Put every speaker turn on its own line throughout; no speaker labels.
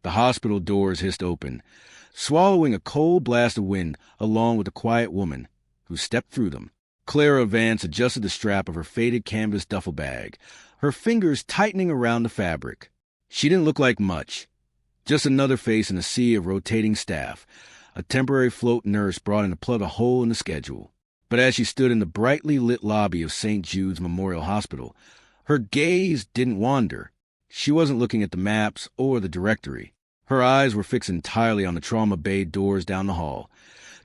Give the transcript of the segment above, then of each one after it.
The hospital doors hissed open, swallowing a cold blast of wind along with a quiet woman who stepped through them. Clara Vance adjusted the strap of her faded canvas duffel bag, her fingers tightening around the fabric. She didn't look like much, just another face in a sea of rotating staff, a temporary float nurse brought in to plug a hole in the schedule. But as she stood in the brightly lit lobby of St. Jude's Memorial Hospital, her gaze didn't wander. She wasn't looking at the maps or the directory. Her eyes were fixed entirely on the trauma bay doors down the hall,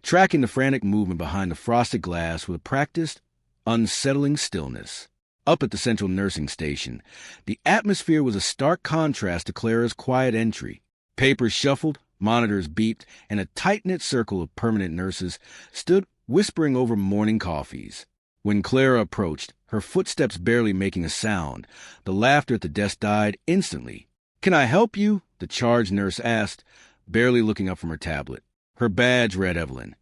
tracking the frantic movement behind the frosted glass with a practiced, unsettling stillness. Up at the central nursing station, the atmosphere was a stark contrast to Clara's quiet entry. Papers shuffled, monitors beeped, and a tight-knit circle of permanent nurses stood whispering over morning coffees. When Clara approached, her footsteps barely making a sound, the laughter at the desk died instantly. "Can I help you?" the charge nurse asked, barely looking up from her tablet. Her badge read Evelyn,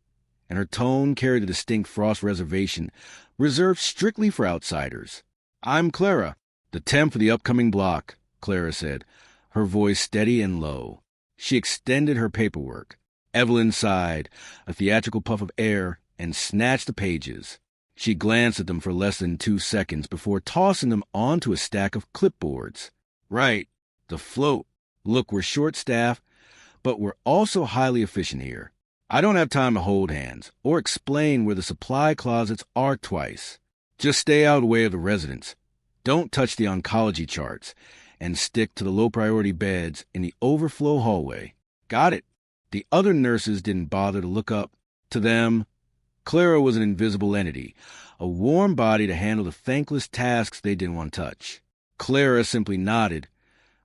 and her tone carried a distinct Frost reservation reserved strictly for outsiders. "I'm Clara, the temp for the upcoming block," Clara said, her voice steady and low. She extended her paperwork. Evelyn sighed, a theatrical puff of air, and snatched the pages. She glanced at them for less than 2 seconds before tossing them onto a stack of clipboards. "Right, the float. Look, we're short-staffed, but we're also highly efficient here. I don't have time to hold hands or explain where the supply closets are twice. Just stay out of the way of the residents. Don't touch the oncology charts, and stick to the low-priority beds in the overflow hallway." "Got it." The other nurses didn't bother to look up. To them, Clara was an invisible entity, a warm body to handle the thankless tasks they didn't want to touch. Clara simply nodded,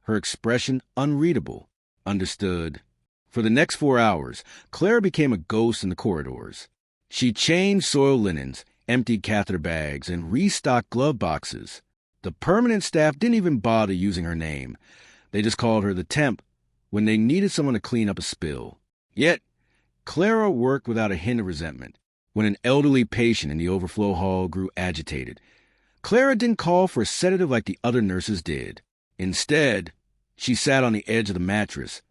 her expression unreadable. Understood. For the next 4 hours, Clara became a ghost in the corridors. She changed soiled linens, emptied catheter bags, and restocked glove boxes. The permanent staff didn't even bother using her name. They just called her the temp when they needed someone to clean up a spill. Yet, Clara worked without a hint of resentment. When an elderly patient in the overflow hall grew agitated, Clara didn't call for a sedative like the other nurses did. Instead, she sat on the edge of the mattress,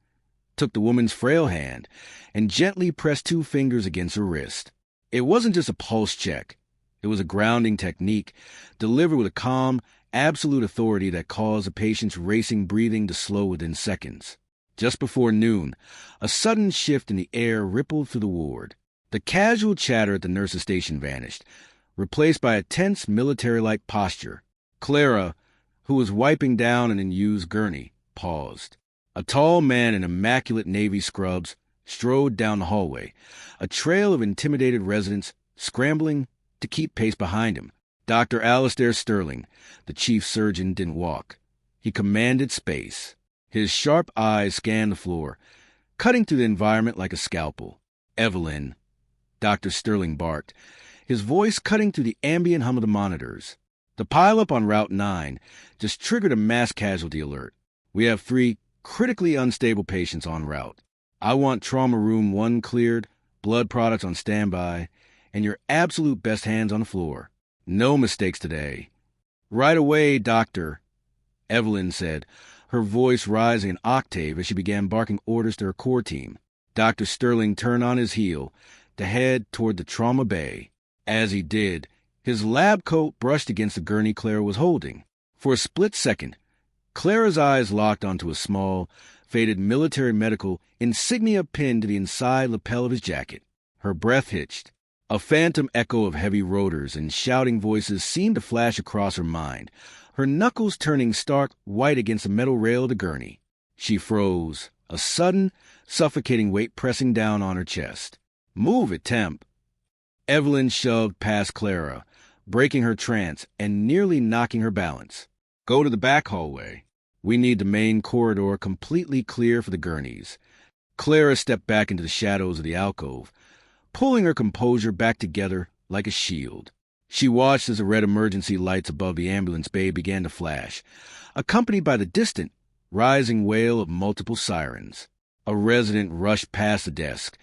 took the woman's frail hand, and gently pressed 2 fingers against her wrist. It wasn't just a pulse check. It was a grounding technique, delivered with a calm, absolute authority that caused the patient's racing breathing to slow within seconds. Just before noon, a sudden shift in the air rippled through the ward. The casual chatter at the nurse's station vanished, replaced by a tense military-like posture. Clara, who was wiping down an unused gurney, paused. A tall man in immaculate navy scrubs strode down the hallway, a trail of intimidated residents scrambling to keep pace behind him. Dr. Alistair Sterling, the chief surgeon, didn't walk. He commanded space. His sharp eyes scanned the floor, cutting through the environment like a scalpel. "Evelyn," Dr. Sterling barked, his voice cutting through the ambient hum of the monitors. "The pileup on Route 9 just triggered a mass casualty alert. We have 3 critically unstable patients en route. I want trauma room 1 cleared, blood products on standby, and your absolute best hands on the floor. No mistakes today." "Right away, doctor," Evelyn said, her voice rising an octave as she began barking orders to her core team. Dr. Sterling turned on his heel to head toward the trauma bay. As he did, his lab coat brushed against the gurney Clara was holding. For a split second, Clara's eyes locked onto a small, faded military medical insignia pinned to the inside lapel of his jacket. Her breath hitched. A phantom echo of heavy rotors and shouting voices seemed to flash across her mind, her knuckles turning stark white against the metal rail of the gurney. She froze, a sudden, suffocating weight pressing down on her chest. "Move it, temp." Evelyn shoved past Clara, breaking her trance and nearly knocking her balance. "Go to the back hallway. We need the main corridor completely clear for the gurneys." Clara stepped back into the shadows of the alcove, pulling her composure back together like a shield. She watched as the red emergency lights above the ambulance bay began to flash, accompanied by the distant, rising wail of multiple sirens. A resident rushed past the desk,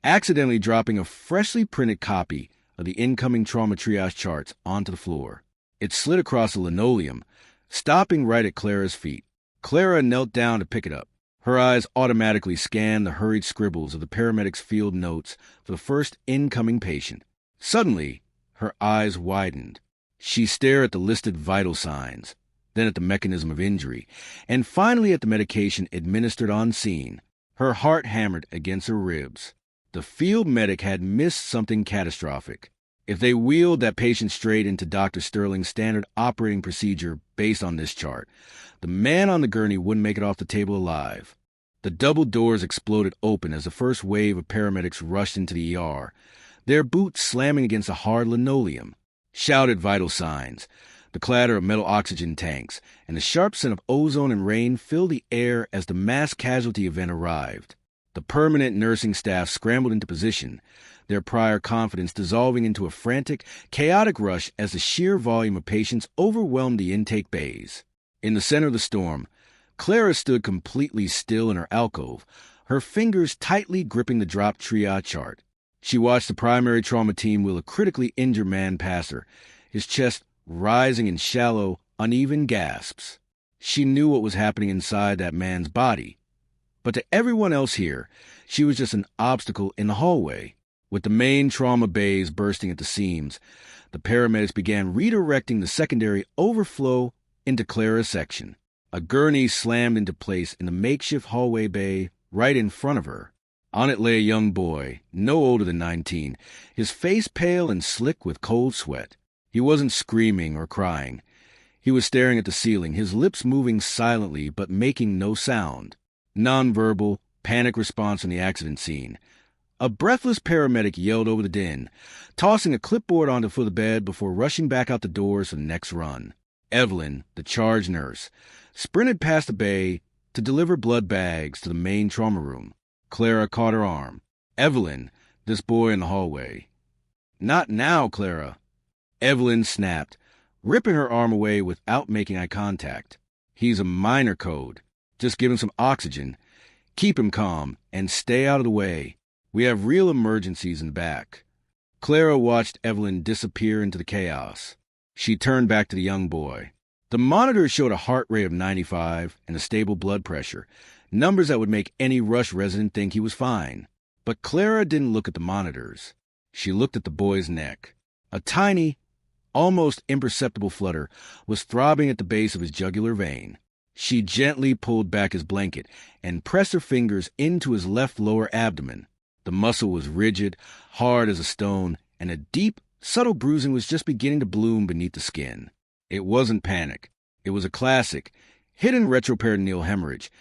accidentally dropping a freshly printed copy of the incoming trauma triage charts onto the floor. It slid across the linoleum, stopping right at Clara's feet. Clara knelt down to pick it up, Her eyes automatically scanned the hurried scribbles of the paramedics' field notes for the first incoming patient. Suddenly, her eyes widened. She stared at the listed vital signs, then at the mechanism of injury, and finally at the medication administered on scene. Her heart hammered against her ribs. The field medic had missed something catastrophic. If they wheeled that patient straight into Dr. Sterling's standard operating procedure based on this chart, the man on the gurney wouldn't make it off the table alive. The double doors exploded open as the first wave of paramedics rushed into the ER, their boots slamming against the hard linoleum. Shouted vital signs, the clatter of metal oxygen tanks, and the sharp scent of ozone and rain filled the air as the mass casualty event arrived. The permanent nursing staff scrambled into position, their prior confidence dissolving into a frantic, chaotic rush as the sheer volume of patients overwhelmed the intake bays. In the center of the storm, Clara stood completely still in her alcove, her fingers tightly gripping the dropped triage chart. She watched the primary trauma team wheel a critically injured man past her, his chest rising in shallow, uneven gasps. She knew what was happening inside that man's body. But to everyone else here, she was just an obstacle in the hallway. With the main trauma bays bursting at the seams, the paramedics began redirecting the secondary overflow into Clara's section. A gurney slammed into place in the makeshift hallway bay right in front of her. On it lay a young boy, no older than 19, his face pale and slick with cold sweat. He wasn't screaming or crying. He was staring at the ceiling, his lips moving silently but making no sound. Nonverbal, panic response on the accident scene. A breathless paramedic yelled over the din, tossing a clipboard onto the foot of the bed before rushing back out the doors for the next run. Evelyn, the charge nurse, sprinted past the bay to deliver blood bags to the main trauma room. Clara caught her arm. "Evelyn, this boy in the hallway." "Not now, Clara." Evelyn snapped, ripping her arm away without making eye contact. "He's a minor code. Just give him some oxygen. Keep him calm and stay out of the way. We have real emergencies in the back." Clara watched Evelyn disappear into the chaos. She turned back to the young boy. The monitor showed a heart rate of 95 and a stable blood pressure, numbers that would make any Rush resident think he was fine. But Clara didn't look at the monitors. She looked at the boy's neck. A tiny, almost imperceptible flutter was throbbing at the base of his jugular vein. She gently pulled back his blanket and pressed her fingers into his left lower abdomen. The muscle was rigid, hard as a stone, and a deep, subtle bruising was just beginning to bloom beneath the skin. It wasn't panic. It was a classic, hidden retroperitoneal hemorrhage,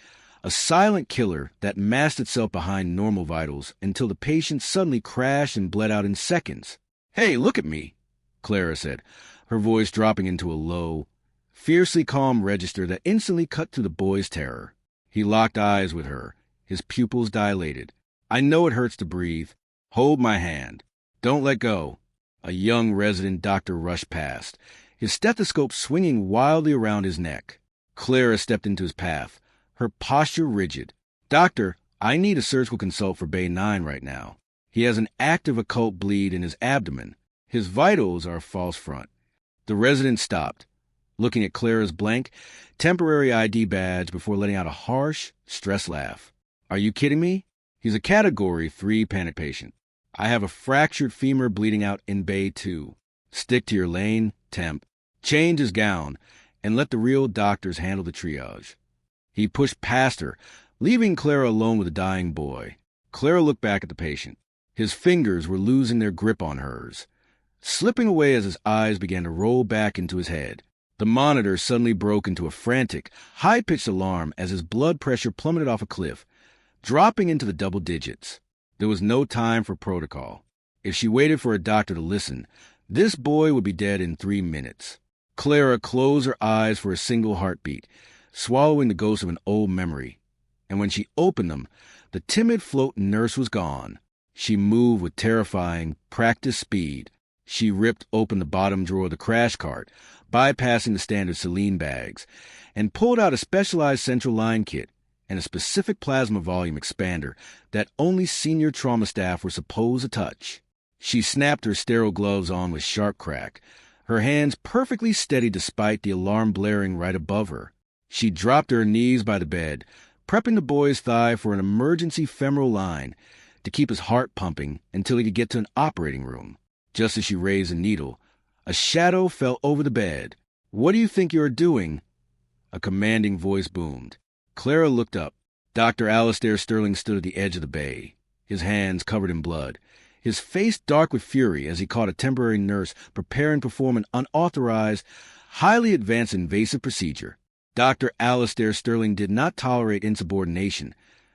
a silent killer that masked itself behind normal vitals until the patient suddenly crashed and bled out in seconds. "Hey, look at me," Clara said, her voice dropping into a low, fiercely calm register that instantly cut through the boy's terror. He locked eyes with her, his pupils dilated. "I know it hurts to breathe. Hold my hand. Don't let go." A young resident doctor rushed past, his stethoscope swinging wildly around his neck. Clara stepped into his path, her posture rigid. "Doctor, I need a surgical consult for Bay 9 right now. He has an active occult bleed in his abdomen. His vitals are a false front." The resident stopped, looking at Clara's blank, temporary ID badge before letting out a harsh, stressed laugh. "Are you kidding me? He's a Category 3 panic patient. I have a fractured femur bleeding out in Bay 2. Stick to your lane, Temp. Change his gown, and let the real doctors handle the triage." He pushed past her, leaving Clara alone with the dying boy. Clara looked back at the patient. His fingers were losing their grip on hers, slipping away as his eyes began to roll back into his head. The monitor suddenly broke into a frantic, high-pitched alarm as his blood pressure plummeted off a cliff, dropping into the double digits. There was no time for protocol. If she waited for a doctor to listen, this boy would be dead in 3 minutes. Clara closed her eyes for a single heartbeat, swallowing the ghost of an old memory. And when she opened them, the timid floating nurse was gone. She moved with terrifying, practiced speed. She ripped open the bottom drawer of the crash cart, bypassing the standard saline bags, and pulled out a specialized central line kit and a specific plasma volume expander that only senior trauma staff were supposed to touch. She snapped her sterile gloves on with sharp crack, her hands perfectly steady despite the alarm blaring right above her. She dropped to her knees by the bed, prepping the boy's thigh for an emergency femoral line to keep his heart pumping until he could get to an operating room. Just as she raised the needle, a shadow fell over the bed. "What do you think you are doing?" A commanding voice boomed. Clara looked up. Dr. Alistair Sterling stood at the edge of the bay, his hands covered in blood, his face dark with fury as he caught a temporary nurse preparing to perform an unauthorized, highly advanced invasive procedure. Dr. Alistair Sterling did not tolerate insubordination,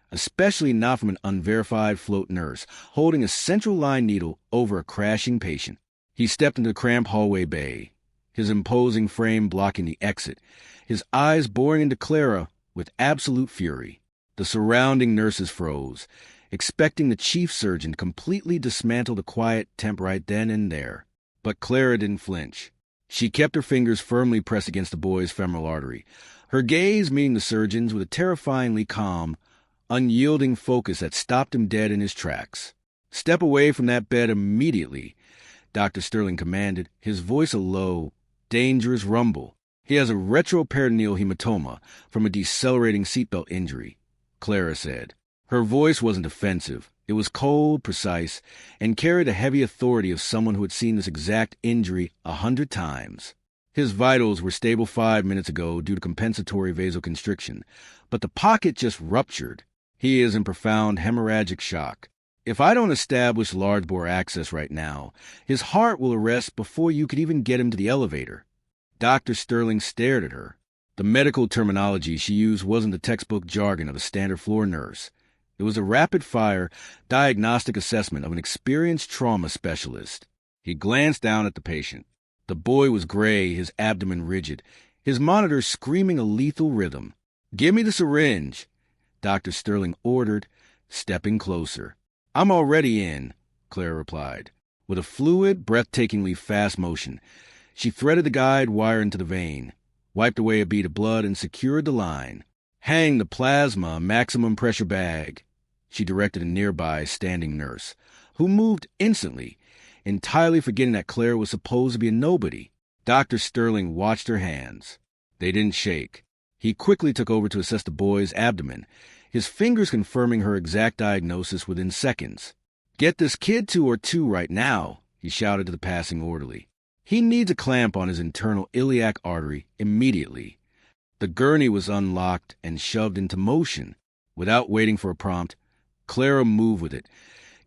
especially not from an unverified float nurse holding a central line needle over a crashing patient. He stepped into the cramped hallway bay, his imposing frame blocking the exit, his eyes boring into Clara with absolute fury. The surrounding nurses froze, expecting the chief surgeon to completely dismantle the quiet Temp right then and there. But Clara didn't flinch. She kept her fingers firmly pressed against the boy's femoral artery, her gaze meeting the surgeon's with a terrifyingly calm, unyielding focus that stopped him dead in his tracks. "Step away from that bed immediately," Dr. Sterling commanded, his voice a low, dangerous rumble. "He has a retroperitoneal hematoma from a decelerating seatbelt injury," Clara said. Her voice wasn't defensive. It was cold, precise, and carried a heavy authority of someone who had seen this exact injury 100 times. His vitals were stable 5 minutes ago due to compensatory vasoconstriction, but the pocket just ruptured. He is in profound hemorrhagic shock. If I don't establish large bore access right now, his heart will arrest before you could even get him to the elevator. Dr. Sterling stared at her. The medical terminology she used wasn't the textbook jargon of a standard floor nurse. It was a rapid-fire diagnostic assessment of an experienced trauma specialist. He glanced down at the patient. The boy was gray, his abdomen rigid, his monitor screaming a lethal rhythm. "Give me the syringe," Dr. Sterling ordered, stepping closer. "I'm already in," Clara replied. With a fluid, breathtakingly fast motion, she threaded the guide wire into the vein, wiped away a bead of blood, and secured the line. "Hang the plasma maximum pressure bag," she directed a nearby standing nurse, who moved instantly, entirely forgetting that Clara was supposed to be a nobody. Dr. Sterling watched her hands. They didn't shake. He quickly took over to assess the boy's abdomen, his fingers confirming her exact diagnosis within seconds. "Get this kid to or two right now," he shouted to the passing orderly. "He needs a clamp on his internal iliac artery immediately." The gurney was unlocked and shoved into motion. Without waiting for a prompt, Clara moved with it,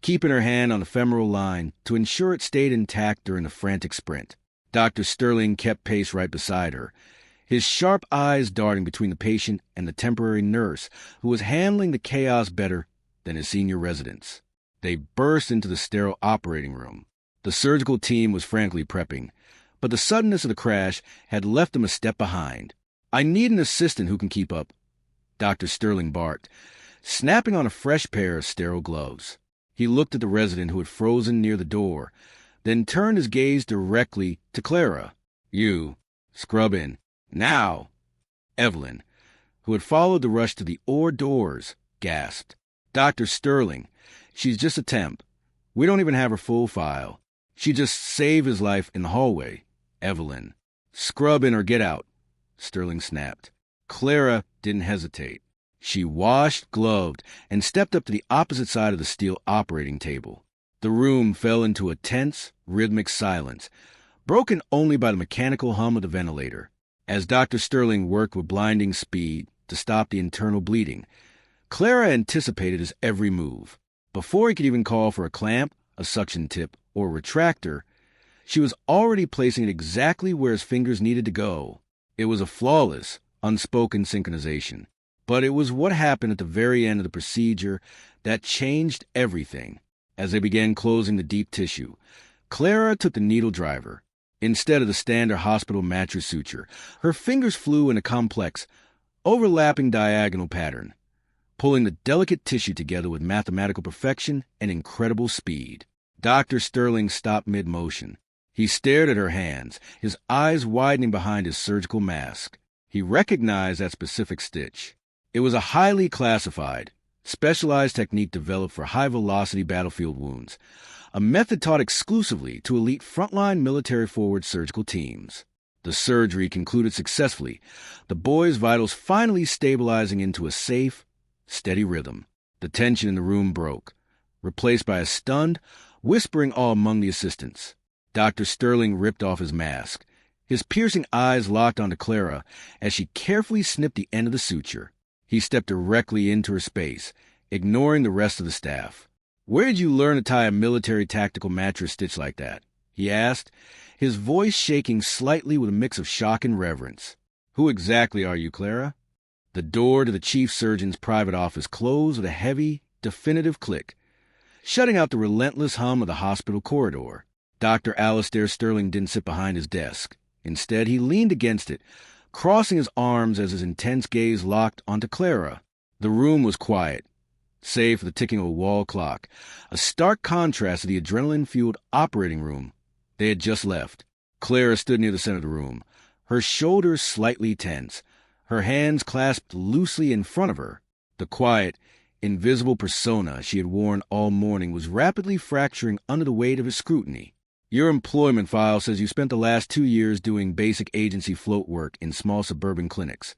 keeping her hand on the femoral line to ensure it stayed intact during the frantic sprint. Dr. Sterling kept pace right beside her, his sharp eyes darting between the patient and the temporary nurse who was handling the chaos better than his senior residents. They burst into the sterile operating room. The surgical team was frankly prepping, but the suddenness of the crash had left them a step behind. "I need an assistant who can keep up," Dr. Sterling barked, snapping on a fresh pair of sterile gloves. He looked at the resident who had frozen near the door, then turned his gaze directly to Clara. "You, scrub in. Now!" Evelyn, who had followed the rush to the hors doors, gasped. "Dr. Sterling, she's just a temp. We don't even have her full file. She just saved his life in the hallway." Evelyn, "Scrub in or get out," Sterling snapped. Clara didn't hesitate. She washed, gloved, and stepped up to the opposite side of the steel operating table. The room fell into a tense, rhythmic silence, broken only by the mechanical hum of the ventilator. As Dr. Sterling worked with blinding speed to stop the internal bleeding, Clara anticipated his every move. Before he could even call for a clamp, a suction tip, or a retractor, she was already placing it exactly where his fingers needed to go. It was a flawless, unspoken synchronization. But it was what happened at the very end of the procedure that changed everything. As they began closing the deep tissue, Clara took the needle driver. Instead of the standard hospital mattress suture, her fingers flew in a complex, overlapping diagonal pattern, pulling the delicate tissue together with mathematical perfection and incredible speed. Dr. Sterling stopped mid-motion. He stared at her hands, his eyes widening behind his surgical mask. He recognized that specific stitch. It was a highly classified, specialized technique developed for high-velocity battlefield wounds, a method taught exclusively to elite frontline military forward surgical teams. The surgery concluded successfully, the boy's vitals finally stabilizing into a safe, steady rhythm. The tension in the room broke, replaced by a stunned, whispering awe among the assistants. Dr. Sterling ripped off his mask. His piercing eyes locked onto Clara as she carefully snipped the end of the suture. He stepped directly into her space, ignoring the rest of the staff. "Where did you learn to tie a military tactical mattress stitch like that?" he asked, his voice shaking slightly with a mix of shock and reverence. "Who exactly are you, Clara?" The door to the chief surgeon's private office closed with a heavy, definitive click, shutting out the relentless hum of the hospital corridor. Dr. Alistair Sterling didn't sit behind his desk. Instead, he leaned against it, crossing his arms as his intense gaze locked onto Clara. The room was quiet, save for the ticking of a wall clock, a stark contrast to the adrenaline-fueled operating room they had just left. Clara stood near the center of the room, her shoulders slightly tense, her hands clasped loosely in front of her. The quiet, invisible persona she had worn all morning was rapidly fracturing under the weight of his scrutiny. "Your employment file says you spent the last 2 years doing basic agency float work in small suburban clinics,"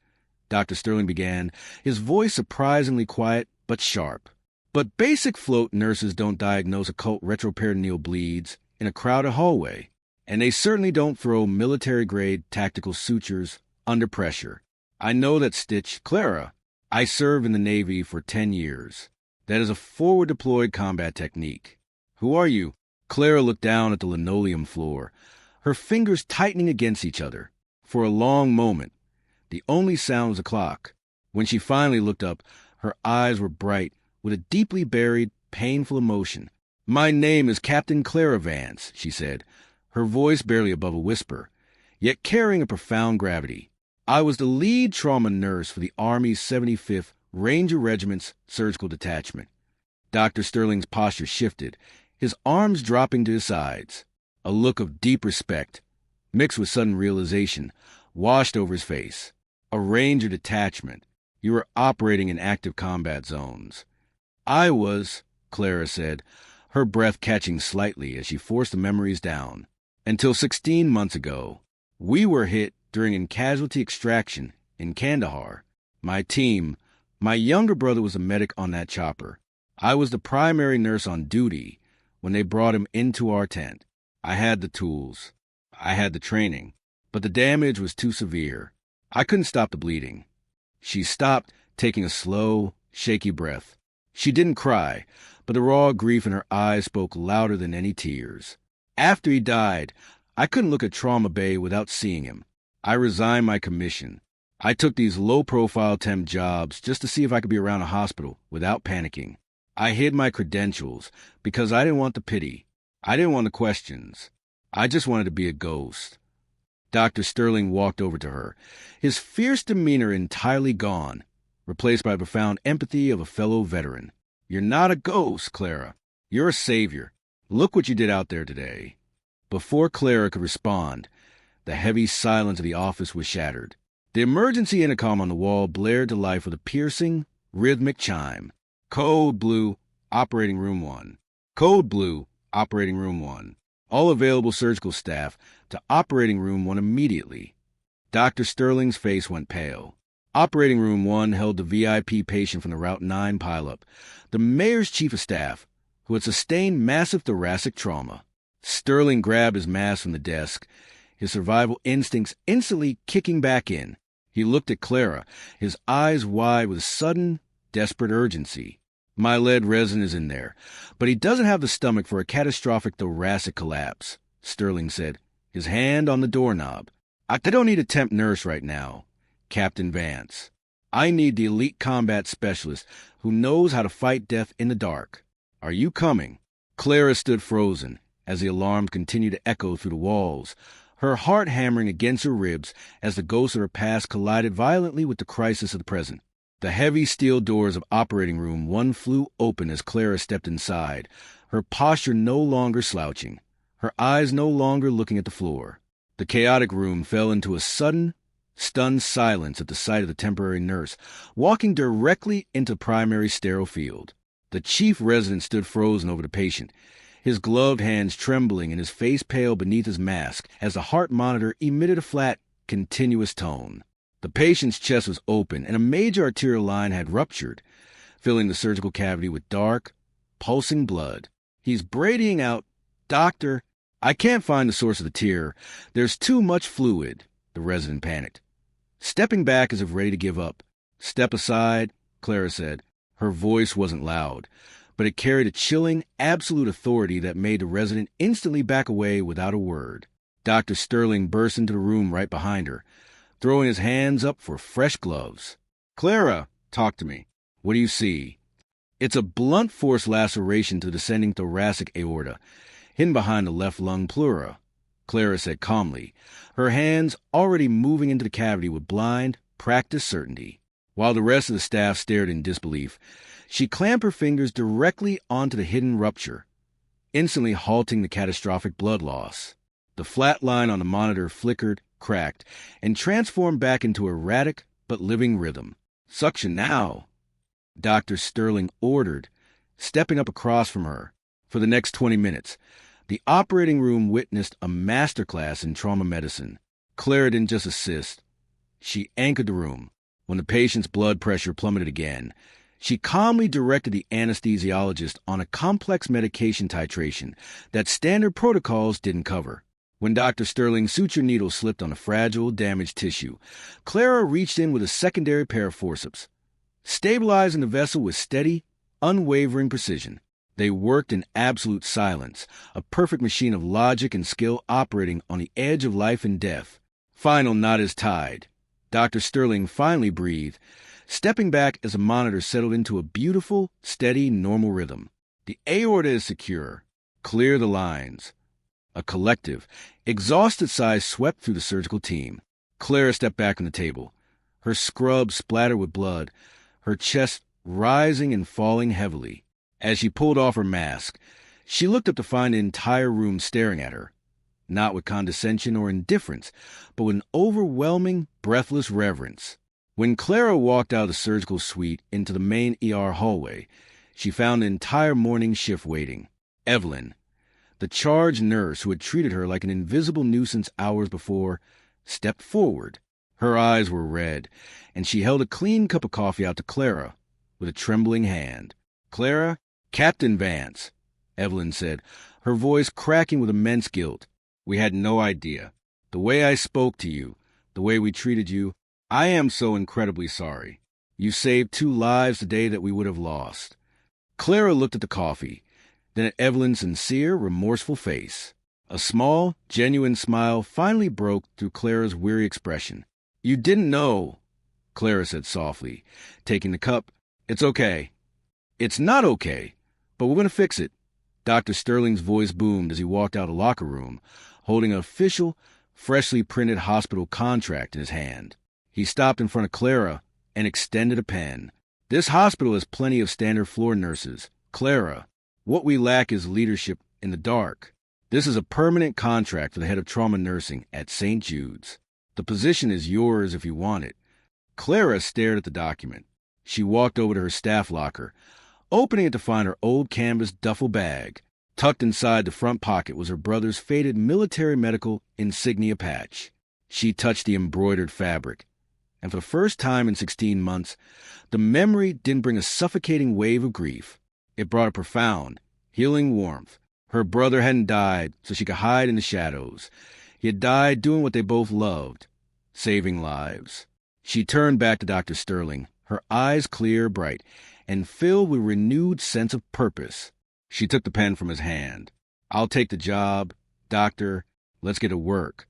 Dr. Sterling began, his voice surprisingly quiet but sharp. "But basic float nurses don't diagnose occult retroperitoneal bleeds in a crowded hallway, and they certainly don't throw military-grade tactical sutures under pressure. I know that stitch, Clara. I served in the Navy for 10 years. That is a forward-deployed combat technique. Who are you?" Clara looked down at the linoleum floor, her fingers tightening against each other. For a long moment, the only sound was the clock. When she finally looked up, her eyes were bright with a deeply buried, painful emotion. "My name is Captain Clara Vance," she said, her voice barely above a whisper, yet carrying a profound gravity. "I was the lead trauma nurse for the Army's 75th Ranger Regiment's Surgical Detachment." Dr. Sterling's posture shifted, his arms dropping to his sides. A look of deep respect, mixed with sudden realization, washed over his face. "A Ranger detachment. You were operating in active combat zones." "I was," Clara said, her breath catching slightly as she forced the memories down. "Until 16 months ago. We were hit during a casualty extraction in Kandahar. My team, my younger brother was a medic on that chopper. I was the primary nurse on duty when they brought him into our tent. I had the tools. I had the training. But the damage was too severe. I couldn't stop the bleeding." She stopped, taking a slow, shaky breath. She didn't cry, but the raw grief in her eyes spoke louder than any tears. "After he died, I couldn't look at Trauma Bay without seeing him. I resigned my commission. I took these low-profile temp jobs just to see if I could be around a hospital without panicking. I hid my credentials because I didn't want the pity. I didn't want the questions. I just wanted to be a ghost." Dr. Sterling walked over to her, his fierce demeanor entirely gone, replaced by the profound empathy of a fellow veteran. "You're not a ghost, Clara. You're a savior. Look what you did out there today." Before Clara could respond, the heavy silence of the office was shattered. The emergency intercom on the wall blared to life with a piercing, rhythmic chime. "Code Blue, Operating Room 1. Code Blue, Operating Room 1. All available surgical staff to Operating Room 1 immediately." Dr. Sterling's face went pale. Operating Room 1 held the VIP patient from the Route 9 pileup, the mayor's chief of staff, who had sustained massive thoracic trauma. Sterling grabbed his mask from the desk, his survival instincts instantly kicking back in. He looked at Clara, his eyes wide with sudden, desperate urgency. "My lead resident is in there, but he doesn't have the stomach for a catastrophic thoracic collapse," Sterling said, his hand on the doorknob. I don't need a temp nurse right now, Captain Vance. I need the elite combat specialist who knows how to fight death in the dark. Are you coming?" Clara stood frozen as the alarm continued to echo through the walls, her heart hammering against her ribs as the ghosts of her past collided violently with the crisis of the present. The heavy steel doors of Operating Room 1 flew open as Clara stepped inside, her posture no longer slouching, her eyes no longer looking at the floor. The chaotic room fell into a sudden, stunned silence at the sight of the temporary nurse, walking directly into primary sterile field. The chief resident stood frozen over the patient, his gloved hands trembling and his face pale beneath his mask as the heart monitor emitted a flat, continuous tone. The patient's chest was open and a major arterial line had ruptured. filling the surgical cavity with dark, pulsing blood. He's bradying out, "Doctor, I can't find the source of the tear. There's too much fluid," the resident panicked. Stepping back as if ready to give up. "Step aside," Clara said. Her voice wasn't loud, but it carried a chilling, absolute authority that made the resident instantly back away without a word. Dr. Sterling burst into the room right behind her, throwing his hands up for fresh gloves. "Clara, talk to me. What do you see?" "It's a blunt force laceration to the descending thoracic aorta, hidden behind the left lung pleura," Clara said calmly, her hands already moving into the cavity with blind, practiced certainty. While the rest of the staff stared in disbelief, she clamped her fingers directly onto the hidden rupture, instantly halting the catastrophic blood loss. The flat line on the monitor flickered, cracked, and transformed back into erratic but living rhythm. "Suction now," Dr. Sterling ordered, stepping up across from her. For the next 20 minutes, the operating room witnessed a masterclass in trauma medicine. Clara didn't just assist. She anchored the room. When the patient's blood pressure plummeted again, she calmly directed the anesthesiologist on a complex medication titration that standard protocols didn't cover. When Dr. Sterling's suture needle slipped on a fragile, damaged tissue, Clara reached in with a secondary pair of forceps, stabilizing the vessel with steady, unwavering precision. They worked in absolute silence, a perfect machine of logic and skill operating on the edge of life and death. Final knot is tied. Dr. Sterling finally breathed, stepping back as the monitor settled into a beautiful, steady, normal rhythm. "The aorta is secure. Clear the lines." A collective, exhausted sigh swept through the surgical team. Clara stepped back on the table, her scrub splattered with blood, her chest rising and falling heavily. As she pulled off her mask, she looked up to find the entire room staring at her, not with condescension or indifference, but with an overwhelming, breathless reverence. When Clara walked out of the surgical suite into the main ER hallway, she found the entire morning shift waiting. Evelyn, the charge nurse who had treated her like an invisible nuisance hours before, stepped forward. Her eyes were red, and she held a clean cup of coffee out to Clara with a trembling hand. "Clara, Captain Vance," Evelyn said, her voice cracking with immense guilt. "We had no idea. The way I spoke to you, the way we treated you, I am so incredibly sorry. You saved 2 lives the day that we would have lost." Clara looked at the coffee, then at Evelyn's sincere, remorseful face. A small, genuine smile finally broke through Clara's weary expression. "You didn't know," Clara said softly, taking the cup. "It's okay." "It's not okay, but we're going to fix it." Dr. Sterling's voice boomed as he walked out of the locker room, holding an official, freshly printed hospital contract in his hand. He stopped in front of Clara and extended a pen. "This hospital has plenty of standard floor nurses. Clara, what we lack is leadership in the dark. This is a permanent contract for the head of trauma nursing at St. Jude's. The position is yours if you want it." Clara stared at the document. She walked over to her staff locker, opening it to find her old canvas duffel bag. Tucked inside the front pocket was her brother's faded military medical insignia patch. She touched the embroidered fabric, and for the first time in 16 months, the memory didn't bring a suffocating wave of grief. It brought a profound, healing warmth. Her brother hadn't died so she could hide in the shadows. He had died doing what they both loved, saving lives. She turned back to Dr. Sterling, her eyes clear, bright, and filled with a renewed sense of purpose. She took the pen from his hand. "I'll take the job. Doctor, let's get to work."